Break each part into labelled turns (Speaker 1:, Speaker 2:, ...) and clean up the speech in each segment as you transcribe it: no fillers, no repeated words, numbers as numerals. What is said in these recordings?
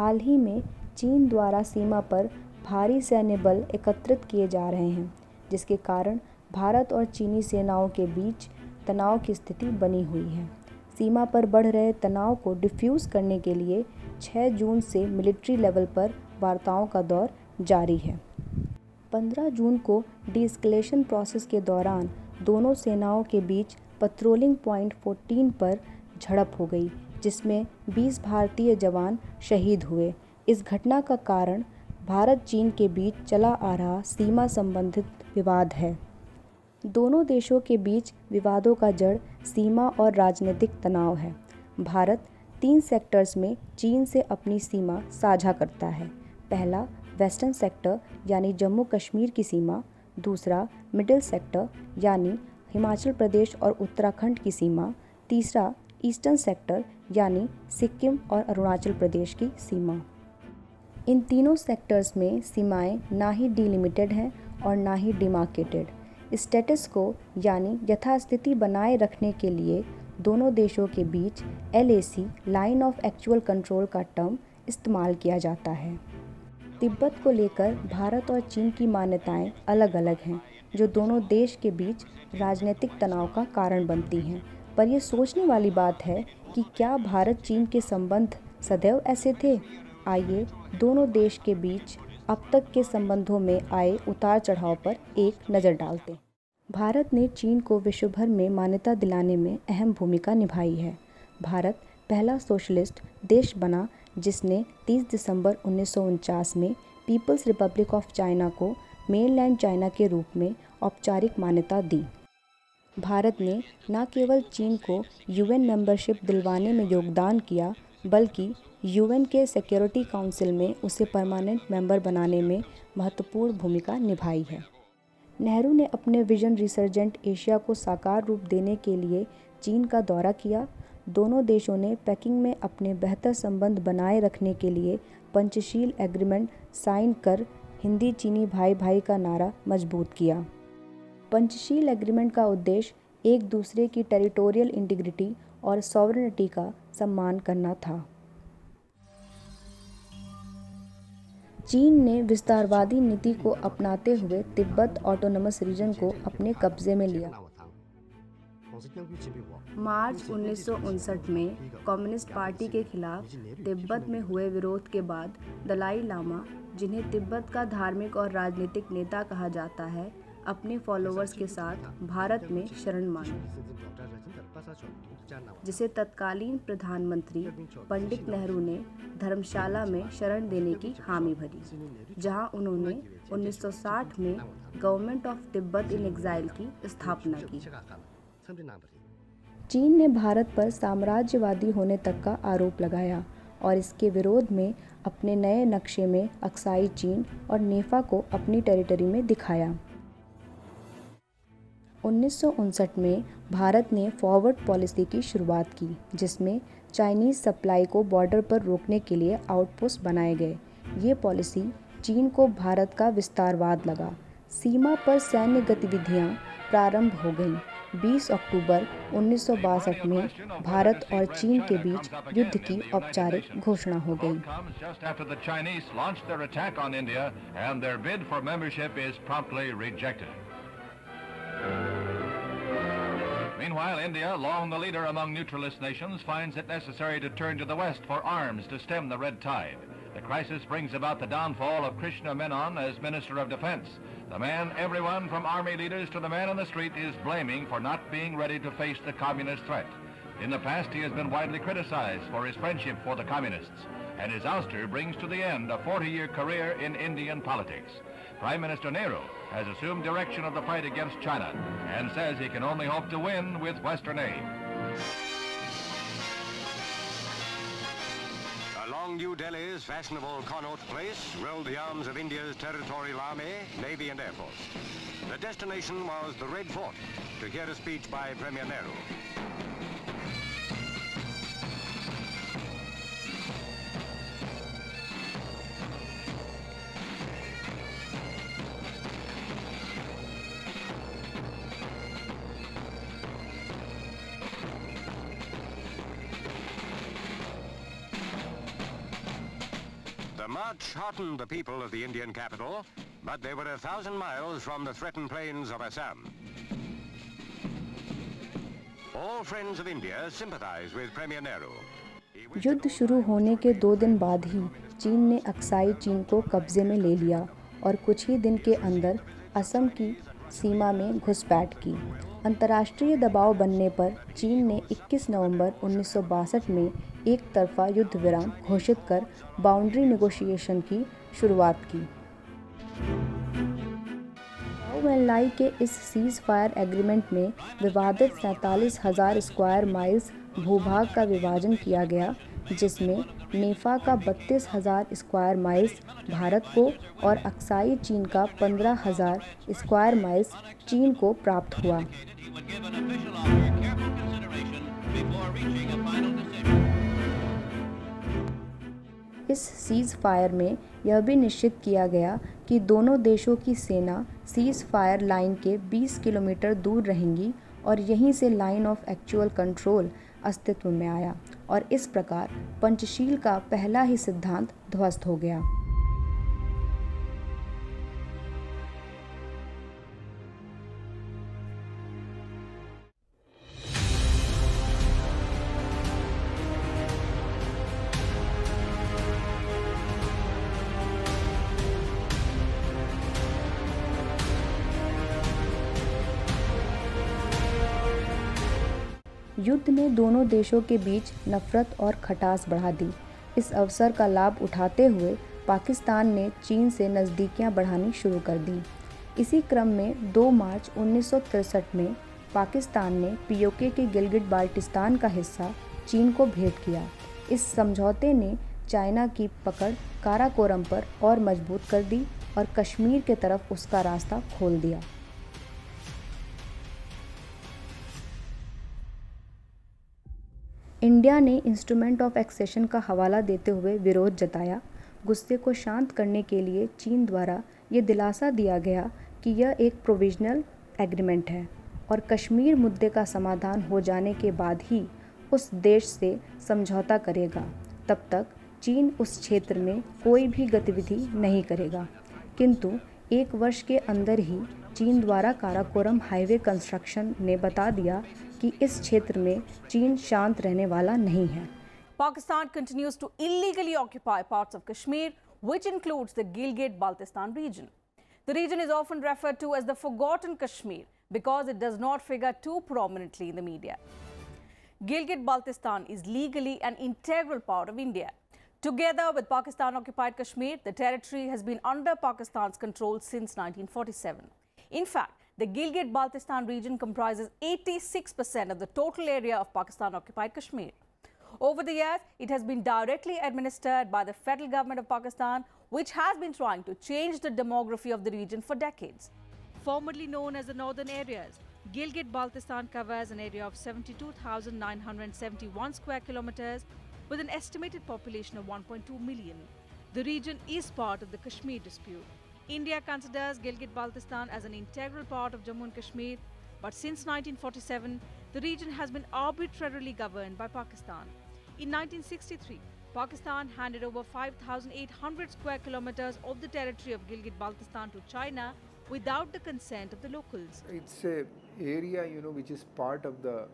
Speaker 1: हाल ही में चीन द्वारा सीमा पर भारी सैन्य बल एकत्रित किए जा रहे हैं, जिसके कारण भारत और चीनी सेनाओं के बीच तनाव की स्थिति बनी हुई है। सीमा पर बढ़ रहे तनाव को डिफ्यूज़ करने के लिए 6 जून से मिलिट्री लेवल पर वार्ताओं का दौर जारी है। 15 जून को डी-एस्केलेशन प्रोसेस के दौरान दोनों सेनाओं के बीच पेट्रोलिंग पॉइंट 14 पर झड़प हो गई, जिसमें 20 भारतीय जवान शहीद हुए। इस घटना का कारण भारत चीन के बीच चला आ रहा सीमा संबंधित विवाद है। दोनों देशों के बीच विवादों का जड़ सीमा और राजनीतिक तनाव है। भारत 3 सेक्टर्स में चीन से अपनी सीमा साझा करता है। पहला वेस्टर्न सेक्टर यानी जम्मू कश्मीर की सीमा, दूसरा मिडिल सेक्टर यानी हिमाचल प्रदेश और उत्तराखंड की सीमा, तीसरा ईस्टर्न सेक्टर यानी सिक्किम और अरुणाचल प्रदेश की सीमा। इन तीनों सेक्टर्स में सीमाएं ना ही डिलिमिटेड हैं और ना ही डिमार्केटेड। स्टेटस को यानी यथास्थिति बनाए रखने के लिए दोनों देशों के बीच LAC line of actual control का टर्म इस्तेमाल किया जाता है। तिब्बत को लेकर भारत और चीन की मान्यताएं अलग अलग हैं, जो दोनों देश के बीच राजनीतिक तनाव का कारण बनती हैं। पर यह सोचने वाली बात है कि क्या भारत चीन के संबंध सदैव ऐसे थे? आइए दोनों देश के बीच अब तक के संबंधों में आए उतार चढ़ाव पर एक नज़र डालते हैं। भारत ने चीन को विश्व भर में मान्यता दिलाने में अहम भूमिका निभाई है। भारत पहला सोशलिस्ट देश बना जिसने 30 दिसंबर 1949 में पीपल्स रिपब्लिक ऑफ चाइना को मेनलैंड चाइना के रूप में औपचारिक मान्यता दी। भारत ने न केवल चीन को UN मेंबरशिप दिलवाने में योगदान किया, बल्कि UN के सिक्योरिटी काउंसिल में उसे परमानेंट मेंबर बनाने में महत्वपूर्ण भूमिका निभाई है। नेहरू ने अपने विजन रिसर्जेंट एशिया को साकार रूप देने के लिए चीन का दौरा किया। दोनों देशों ने पेकिंग में अपने बेहतर संबंध बनाए रखने के लिए पंचशील एग्रीमेंट साइन कर हिंदी चीनी भाई भाई का नारा मजबूत किया। पंचशील एग्रीमेंट का उद्देश्य एक दूसरे की टेरिटोरियल इंटीग्रिटी और सॉवरेनिटी का सम्मान करना था। चीन ने विस्तारवादी नीति को अपनाते हुए तिब्बत ऑटोनमस रीजन को अपने कब्जे में लिया। मार्च 1959 में कम्युनिस्ट पार्टी के खिलाफ तिब्बत में हुए विरोध के बाद दलाई लामा, जिन्हें तिब्बत का धार्मिक और राजनीतिक नेता कहा जाता है, अपने फॉलोअर्स के साथ भारत में शरण मांगी, जिसे तत्कालीन प्रधानमंत्री पंडित नेहरू ने धर्मशाला में शरण देने की हामी भरी, जहां उन्होंने 1960 में government of Tibet in exile की स्थापना की। चीन ने भारत पर साम्राज्यवादी होने तक का आरोप लगाया और इसके विरोध में अपने नए नक्शे में अक्साई चीन और नेफा को अपनी टेरिटरी में दिखाया। 1959 में भारत ने फॉरवर्ड पॉलिसी की शुरुआत की, जिसमें चाइनीज़ सप्लाई को बॉर्डर पर रोकने के लिए आउटपोस्ट बनाए गए। ये पॉलिसी चीन को भारत का विस्तारवाद लगा। सीमा पर सैन्य गतिविधियां प्रारंभ हो गईं। 20 अक्टूबर 1962 में भारत और चीन के बीच युद्ध की औपचारिक घोषणा हो गई।
Speaker 2: Meanwhile, India, long the leader among neutralist nations, finds it necessary to turn to the West for arms to stem the red tide. The crisis brings about the downfall of Krishna Menon as Minister of Defense, the man everyone from army leaders to the man on the street is blaming for not being ready to face the communist threat. In the past, he has been widely criticized for his friendship for the communists, and his ouster brings to the end a 40-year career in Indian politics. Prime Minister Nehru has assumed direction of the fight against China and says he can only hope to win with Western aid.
Speaker 3: Along New Delhi's fashionable Connaught Place rolled the arms of India's territorial army, navy and air force. The destination was the Red Fort to hear a speech by Premier Nehru. march heartened the people of the Indian capital, but they were 1,000 miles from the threatened plains of Assam. All friends of India sympathized with Premier Nehru.
Speaker 1: युद्ध शुरू होने के 2 दिन बाद ही चीन ने Aksai चीन को कब्जे में ले लिया और कुछ ही दिन के अंदर असम की सीमा में घुसपैठ की। अंतर्राष्ट्रीय दबाव बनने पर चीन ने 21 नवंबर 1962 में एक तरफा युद्ध विराम घोषित कर बाउंड्री नेगोशिएशन की शुरुआत की। लाई के इस सीज फायर एग्रीमेंट में विवादित 47,000 स्क्वायर माइल्स भूभाग का विभाजन किया गया, जिसमें नेफा का 32,000 स्क्वायर माइल्स भारत को और अक्साई चीन का 15,000 स्क्वायर माइल्स चीन को प्राप्त हुआ। इस सीज फायर में यह भी निश्चित किया गया कि दोनों देशों की सेना सीज फायर लाइन के 20 किलोमीटर दूर रहेंगी और यहीं से लाइन ऑफ एक्चुअल कंट्रोल अस्तित्व में आया और इस प्रकार पंचशील का पहला ही सिद्धांत ध्वस्त हो गया। युद्ध ने दोनों देशों के बीच नफरत और खटास बढ़ा दी। इस अवसर का लाभ उठाते हुए पाकिस्तान ने चीन से नज़दीकियां बढ़ानी शुरू कर दी। इसी क्रम में 2 मार्च 1963 में पाकिस्तान ने पीओके के गिलगिट बाल्टिस्तान का हिस्सा चीन को भेंट किया। इस समझौते ने चाइना की पकड़ काराकोरम पर और मजबूत कर दी और कश्मीर के तरफ उसका रास्ता खोल दिया। इंडिया ने इंस्ट्रूमेंट ऑफ एक्सेशन का हवाला देते हुए विरोध जताया। गुस्से को शांत करने के लिए चीन द्वारा ये दिलासा दिया गया कि यह एक प्रोविजनल एग्रीमेंट है और कश्मीर मुद्दे का समाधान हो जाने के बाद ही उस देश से समझौता करेगा। तब तक चीन उस क्षेत्र में कोई भी गतिविधि नहीं करेगा। किंतु 1 वर्ष के अंदर ही चीन द्वारा काराकोरम हाईवे कंस्ट्रक्शन ने बता दिया कि इस क्षेत्र में चीन शांत रहने वाला नहीं है।
Speaker 4: Pakistan continues to illegally occupy parts of Kashmir, which includes the Gilgit-Baltistan region. The region is often referred to as the forgotten Kashmir because it does not figure too prominently in the media. Gilgit-Baltistan is legally an integral part of India. Together with Pakistan-occupied Kashmir, the territory has been under Pakistan's control since 1947. In fact, the Gilgit-Baltistan region comprises 86% of the total area of Pakistan-occupied Kashmir. Over the years, it has been directly administered by the federal government of Pakistan, which has been trying to change the demography of the region for decades. Formerly known as the Northern Areas, Gilgit-Baltistan covers an area of 72,971 square kilometers with an estimated population of 1.2 million. The region is part of the Kashmir dispute. India considers Gilgit-Baltistan as an integral part of Jammu and Kashmir, but since 1947, the region has been arbitrarily governed by Pakistan. In 1963, Pakistan handed over 5,800 square kilometers of the territory of Gilgit-Baltistan to China without the consent of the locals.
Speaker 5: It's a area, which is part of the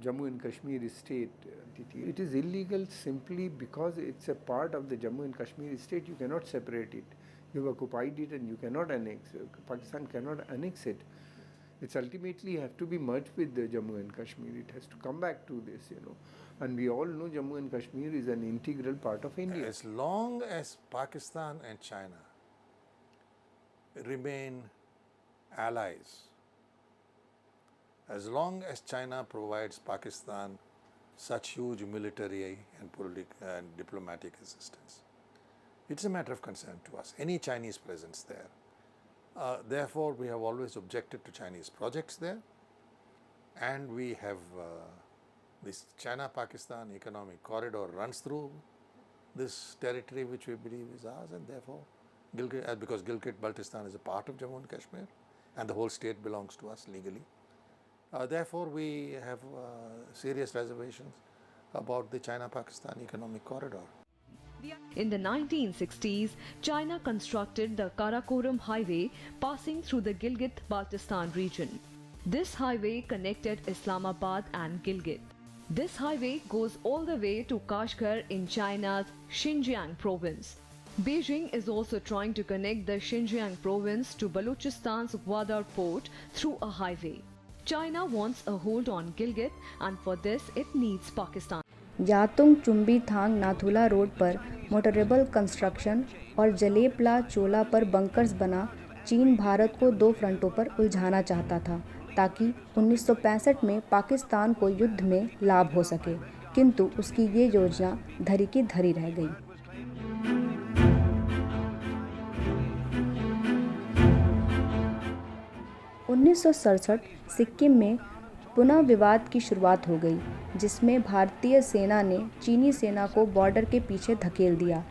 Speaker 5: Jammu and Kashmir state. It is illegal simply because it's a part of the Jammu and Kashmir state. You cannot separate it. You have occupied it and you cannot annex. Pakistan cannot annex it. It's ultimately have to be merged with the Jammu and Kashmir. It has to come back to this, And we all know Jammu and Kashmir is an integral part of India.
Speaker 6: As long as Pakistan and China remain allies, as long as China provides Pakistan such huge military and political and diplomatic assistance, it's a matter of concern to us, any Chinese presence there. Therefore, we have always objected to Chinese projects there, and we have this China-Pakistan economic corridor runs through this territory which we believe is ours, and therefore, because Gilgit-Baltistan is a part of Jammu and Kashmir, and the whole state belongs to us legally. Therefore, we have serious reservations about the China-Pakistan economic corridor.
Speaker 7: In the 1960s, China constructed the Karakoram Highway passing through the Gilgit-Baltistan region. This highway connected Islamabad and Gilgit. This highway goes all the way to Kashgar in China's Xinjiang province. Beijing is also trying to connect the Xinjiang province to Balochistan's Gwadar port through a highway. China wants a hold on Gilgit, and for this it needs Pakistan.
Speaker 1: यातुंग Chumbi Thang Nathula road पर motorable construction और जलेपला चोला पर bunkers बना चीन भारत को दो फ्रंटों पर उलझाना चाहता था ताकि 1965 में पाकिस्तान को युद्ध में लाभ हो सके, किंतु उसकी ये योजना धरी की धरी रह गई। उन्नीस सिक्किम में पुनः विवाद की शुरुआत हो गई, जिसमें भारतीय सेना ने चीनी सेना को बॉर्डर के पीछे धकेल दिया।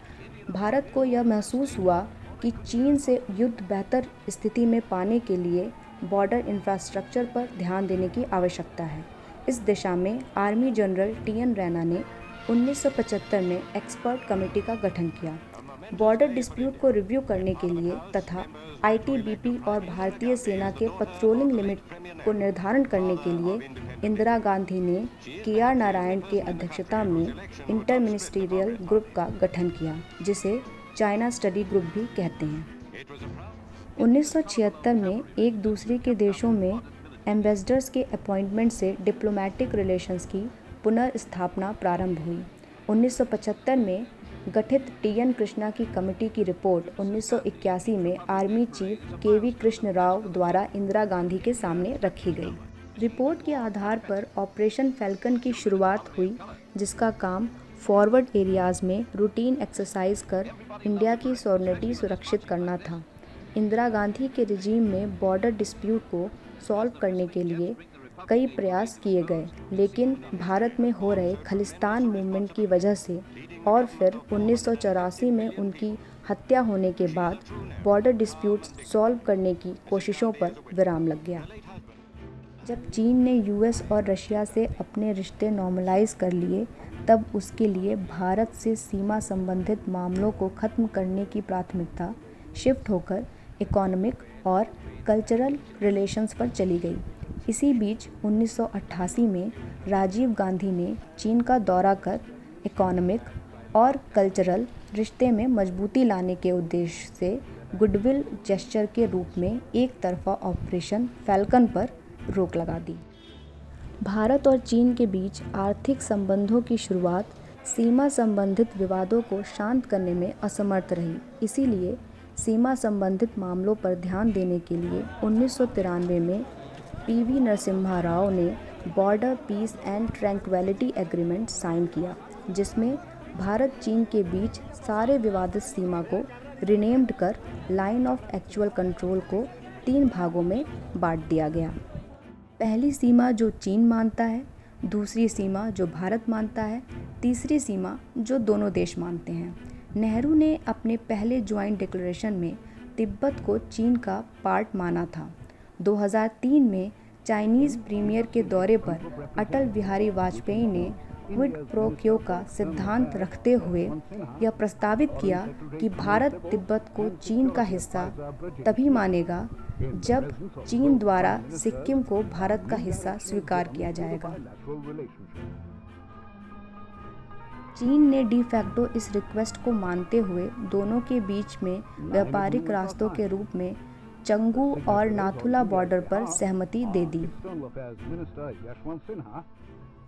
Speaker 1: भारत को यह महसूस हुआ कि चीन से युद्ध बेहतर स्थिति में पाने के लिए बॉर्डर इंफ्रास्ट्रक्चर पर ध्यान देने की आवश्यकता है। इस दिशा में आर्मी जनरल टी.एन. रैना ने 1975 में एक्सपर्ट कमेटी का गठन किया। बॉर्डर डिस्प्यूट को रिव्यू करने के लिए तथा आईटीबीपी और भारतीय सेना के पेट्रोलिंग लिमिट को निर्धारण करने के लिए इंदिरा गांधी ने के.आर. नारायण के अध्यक्षता में इंटर मिनिस्ट्रियल ग्रुप का गठन किया, जिसे चाइना स्टडी ग्रुप भी कहते हैं। 1976 में एक दूसरे के देशों में एम्बेसडर्स के अपॉइंटमेंट से डिप्लोमेटिक रिलेशंस की पुनर्स्थापना प्रारंभ हुई। 1975 में गठित टी.एन. कृष्णा की कमेटी की रिपोर्ट 1981 में army chief KV. Krishna Rao द्वारा इंदिरा गांधी के सामने रखी गई। रिपोर्ट के आधार पर ऑपरेशन फैल्कन की शुरुआत हुई, जिसका काम फॉरवर्ड एरियाज़ में रूटीन एक्सरसाइज कर इंडिया की सॉवरेनिटी सुरक्षित करना था। इंदिरा गांधी के रिजीम में बॉर्डर डिस्प्यूट को सॉल्व करने के लिए कई प्रयास किए गए, लेकिन भारत में हो रहे खालिस्तान मूवमेंट की वजह से और फिर 1984 में उनकी हत्या होने के बाद बॉर्डर डिस्प्यूट सॉल्व करने की कोशिशों पर विराम लग गया। जब चीन ने यूएस और रशिया से अपने रिश्ते नॉर्मलाइज कर लिए, तब उसके लिए भारत से सीमा संबंधित मामलों को ख़त्म करने की प्राथमिकता शिफ्ट होकर इकोनॉमिक और कल्चरल रिलेशंस पर चली गई। इसी बीच 1988 में राजीव गांधी ने चीन का दौरा कर इकोनॉमिक और कल्चरल रिश्ते में मजबूती लाने के उद्देश्य से गुडविल जेस्चर के रूप में एक तरफा ऑपरेशन फैल्कन पर रोक लगा दी। भारत और चीन के बीच आर्थिक संबंधों की शुरुआत सीमा संबंधित विवादों को शांत करने में असमर्थ रही। इसीलिए सीमा संबंधित मामलों पर ध्यान देने के लिए 1993 में पी.वी. नरसिम्हा राव ने border peace and tranquility agreement sign किया, जिसमें भारत चीन के बीच सारे विवादित सीमा को रिनेम्ड कर लाइन ऑफ एक्चुअल कंट्रोल को 3 भागों में बांट दिया गया। पहली सीमा जो चीन मानता है, दूसरी सीमा जो भारत मानता है, तीसरी सीमा जो दोनों देश मानते हैं। नेहरू ने अपने पहले ज्वाइंट डिक्लेरेशन में तिब्बत को चीन का पार्ट माना था। 2003 में चाइनीज़ प्रीमियर के दौरे पर अटल बिहारी वाजपेयी ने क्विड प्रो क्यो का सिद्धांत रखते हुए यह प्रस्तावित किया कि भारत तिब्बत को चीन का हिस्सा तभी मानेगा जब चीन द्वारा सिक्किम को भारत का हिस्सा स्वीकार किया जाएगा। चीन ने डी फैक्टो इस रिक्वेस्ट को मानते हुए दोनों के बीच में व्यापारिक रास्तों के रूप में चंगू और नाथुला बॉर्डर पर सहमति दे दी।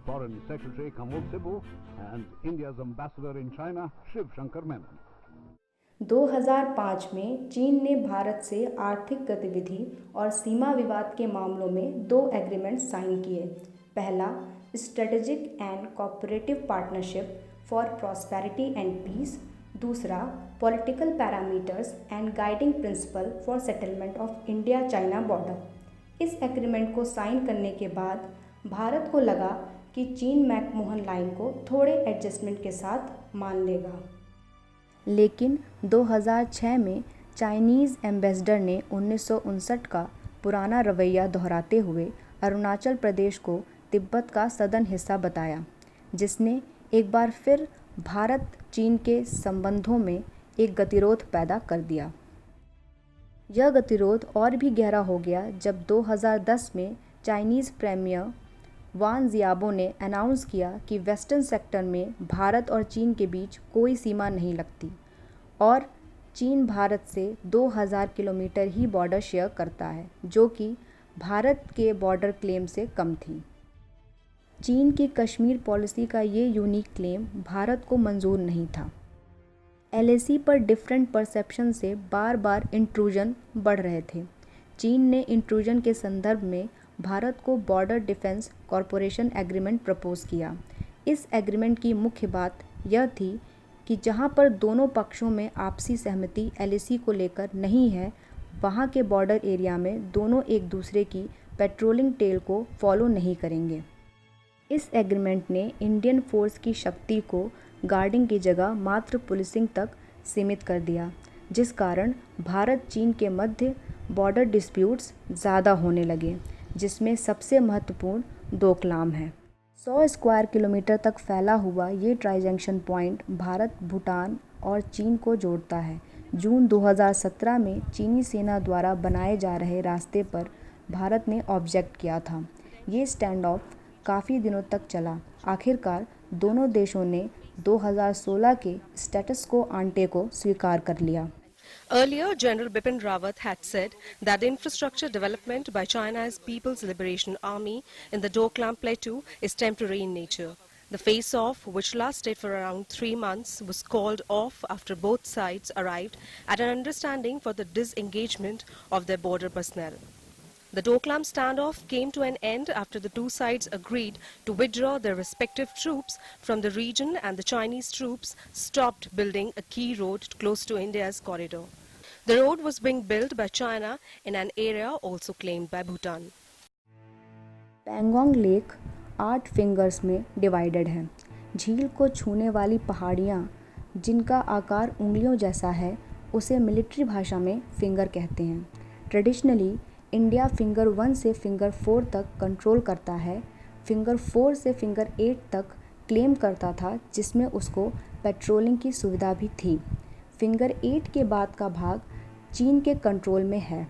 Speaker 8: Foreign Secretary Kamal Sibbu and India's ambassador in China, Shiv Shankar Menon.
Speaker 1: 2005 में चीन ने भारत से आर्थिक गतिविधि और सीमा विवाद के मामलों में 2 एग्रीमेंट साइन किए। पहला strategic and cooperative partnership for prosperity and peace, दूसरा political parameters and guiding principle for settlement of India China border. इस एग्रीमेंट को साइन करने के बाद भारत को लगा कि चीन मैकमोहन लाइन को थोड़े एडजस्टमेंट के साथ मान लेगा, लेकिन 2006 में चाइनीज़ एम्बेसडर ने 1959 का पुराना रवैया दोहराते हुए अरुणाचल प्रदेश को तिब्बत का सदन हिस्सा बताया, जिसने एक बार फिर भारत चीन के संबंधों में एक गतिरोध पैदा कर दिया। यह गतिरोध और भी गहरा हो गया जब 2010 में चाइनीज़ प्रीमियर वांग जियाबो ने अनाउंस किया कि वेस्टर्न सेक्टर में भारत और चीन के बीच कोई सीमा नहीं लगती और चीन भारत से 2000 किलोमीटर ही बॉर्डर शेयर करता है, जो कि भारत के बॉर्डर क्लेम से कम थी। चीन की कश्मीर पॉलिसी का ये यूनिक क्लेम भारत को मंजूर नहीं था। LAC पर डिफरेंट परसेप्शन से बार बार इंट्रूजन बढ़ रहे थे। चीन ने इंट्रूजन के संदर्भ में भारत को border defence corporation agreement propose किया। इस एग्रीमेंट की मुख्य बात यह थी कि जहां पर दोनों पक्षों में आपसी सहमति LAC को लेकर नहीं है, वहां के बॉर्डर एरिया में दोनों एक दूसरे की पेट्रोलिंग टेल को फॉलो नहीं करेंगे। इस एग्रीमेंट ने इंडियन फोर्स की शक्ति को गार्डिंग की जगह मात्र पुलिसिंग तक सीमित कर दिया, जिस कारण भारत चीन के मध्य बॉर्डर डिस्प्यूट्स ज़्यादा होने लगे, जिसमें सबसे महत्वपूर्ण डोकलाम है। 100 स्क्वायर किलोमीटर तक फैला हुआ ये tri junction point Bharat, Bhutan और चीन को जोड़ता है। जून 2017 में चीनी सेना द्वारा बनाए जा रहे रास्ते पर भारत ने ऑब्जेक्ट किया था। ये स्टैंड ऑफ काफ़ी दिनों तक चला। आखिरकार दोनों देशों ने 2016 के स्टेटस को आंटे को स्वीकार कर लिया।
Speaker 9: Earlier, General Bipin Rawat had said that the infrastructure development by China's People's Liberation Army in the Doklam Plateau is temporary in nature. The face-off, which lasted for around 3 months, was called off after both sides arrived at an understanding for the disengagement of their border personnel. The Doklam standoff came to an end after the two sides agreed to withdraw their respective troops from the region and the Chinese troops stopped building a key road close to India's corridor. The road was being built by China in an area also claimed by Bhutan.
Speaker 1: Pangong lake 8 fingers में divided है। झील को छूने वाली पहाड़ियाँ जिनका आकार उंगलियों जैसा है, उसे मिलिट्री भाषा में फिंगर कहते हैं। ट्रेडिशनली इंडिया फिंगर 1 से फिंगर 4 तक कंट्रोल करता है। फिंगर 4 से फिंगर 8 तक क्लेम करता था, जिसमें उसको पेट्रोलिंग की सुविधा भी थी। फिंगर 8 के बाद का भाग चीन के कंट्रोल में है।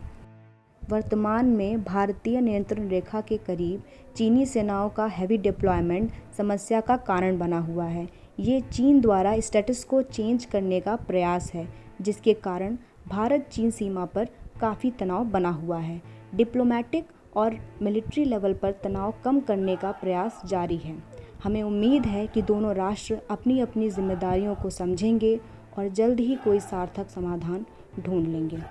Speaker 1: वर्तमान में भारतीय नियंत्रण रेखा के करीब चीनी सेनाओं का हैवी डिप्लॉयमेंट समस्या का कारण बना हुआ है। ये चीन द्वारा स्टेटस को चेंज करने का प्रयास है, जिसके कारण भारत चीन सीमा पर काफ़ी तनाव बना हुआ है। डिप्लोमेटिक और मिलिट्री लेवल पर तनाव कम करने का प्रयास जारी है। हमें उम्मीद है कि दोनों राष्ट्र अपनी अपनी जिम्मेदारियों को समझेंगे और जल्द ही कोई सार्थक समाधान ढूंढ लेंगे।